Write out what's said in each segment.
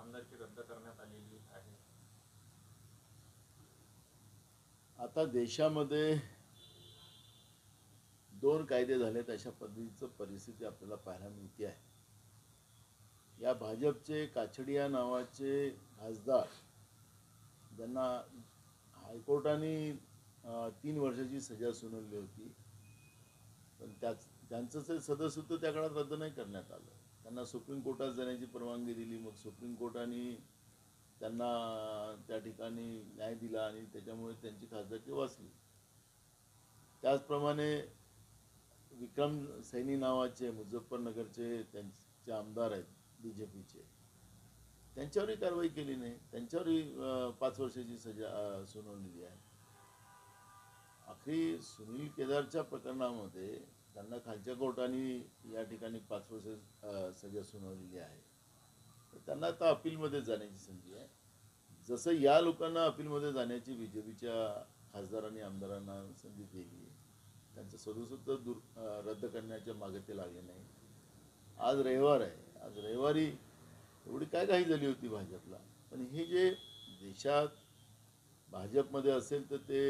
आमदारकी रद्द करण्यात आलेली आहे. आता देशामध्ये दोन कायदे झालेत अशा पद्धतीचं परिस्थिती आपल्याला पाहायला मिळते आहे. या भाजपचे काछडिया नावाचे खासदार ज्यांना हायकोर्टाने 3 वर्षाची सजा सुनावली होती, पण त्यांचं ते सदस्यत्व त्या काळात रद्द नाही करण्यात आलं. त्यांना सुप्रीम कोर्टात जाण्याची परवानगी दिली. मग सुप्रीम कोर्टाने त्यांना त्या ठिकाणी न्याय दिला आणि त्याच्यामुळे त्यांची खासदारकी वाचली. त्याचप्रमाणे विक्रम सैनी नावाचे मुझफ्फरनगरचे त्यांचे आमदार आहेत BJPचे, त्यांच्यावरही कारवाई केली नाही. त्यांच्यावरही 5 वर्षाची सजा सुनावलेली आहे. आखरी सुनील केदारच्या प्रकरणामध्ये त्यांना खालच्या कोर्टाने या ठिकाणी 5 वर्ष सजा सुनावलेली आहे. तर त्यांना आता अपीलमध्ये जाण्याची संधी आहे. जसं या लोकांना अपीलमध्ये जाण्याची BJPच्या खासदारांनी आमदारांना संधी दिली, त्यांचं सदस्यत्व रद्द करण्याच्या मागे ते लागले नाही. आज रविवार आहे. आज रविवारी एवढी काय घाई झाली होती भाजपला. पण हे जे देशात भाजपमध्ये असेल तर ते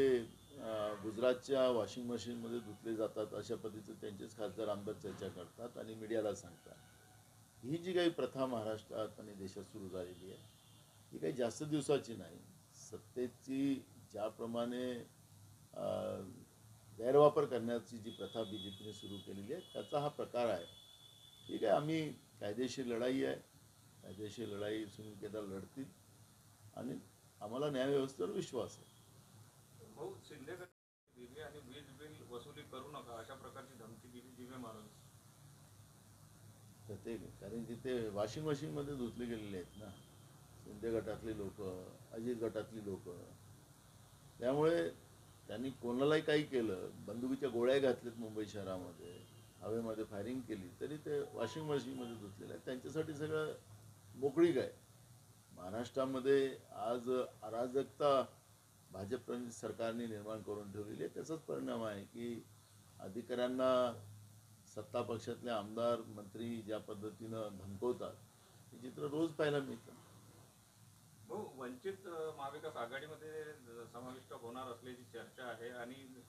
गुजरातच्या वॉशिंग मशीनमध्ये धुतले जातात अशा पद्धतीचं त्यांचेच खासदार आमदार चर्चा करतात आणि मीडियाला सांगतात. ही जी काही प्रथा महाराष्ट्रात आणि देशात सुरू झालेली आहे ही काही जास्त दिवसाची नाही. सत्तेची ज्याप्रमाणे गैरवापर करण्याची जी प्रथा BJPने सुरू केलेली आहे त्याचा हा प्रकार आहे. ठीक आहे, आम्ही कायदेशीर लढाई आहे, कायदेशीर लढाई सुनील केदार लढतील आणि आम्हाला न्यायव्यवस्थेवर विश्वास आहे. भाऊ, शिंदे दिवे आणि वीज बिल वसुली करू नका अशा प्रकारची धमकी दिली दिवे मारून. तर ते कारण की ते वॉशिंग मशीनमध्ये धुतले गेलेले आहेत ना शिंदे गटातली लोक, अजित गटातली लोक. त्यामुळे त्यांनी कोणालाही काही केलं, बंदुकीच्या गोळ्या घातल्यात मुंबई शहरामध्ये, हवेमध्ये फायरिंग केली, तरी ते वॉशिंग मशीनमध्ये धुतलेलं आहे. त्यांच्यासाठी सगळं मोकळीक आहे. महाराष्ट्रामध्ये आज अराजकता भाजप सरकारने निर्माण करून ठेवलेली आहे. त्याचाच परिणाम आहे की अधिकाऱ्यांना सत्ता पक्षातले आमदार मंत्री ज्या पद्धतीनं धमकवतात हे चित्र रोज पाहायला मिळतं. भाऊ, वंचित महाविकास आघाडीमध्ये समाविष्ट होणार असल्याची चर्चा आहे आणि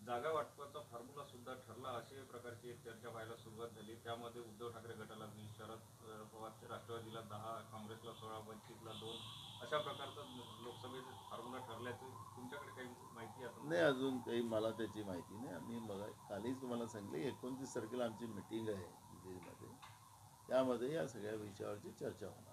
जागा वाटपाचा फॉर्म्युला सुद्धा ठरला अशा प्रकारची एक चर्चा व्हायला सुरुवात झाली. त्यामध्ये उद्धव ठाकरे गटाला 20, शरद पवार राष्ट्रवादीला 10, काँग्रेसला 16, वंचितला 2 अशा प्रकारचा लोकसभेचा फॉर्म्युला ठरल्याची तुमच्याकडे काही माहिती आहे? नाही, अजून काही मला त्याची माहिती नाही. आम्ही बघा कालीच तुम्हाला सांगितले 29 तारखेला आमची मिटिंग आहे दिल्लीमध्ये, त्यामध्ये या सगळ्या विषयावरची चर्चा होणार.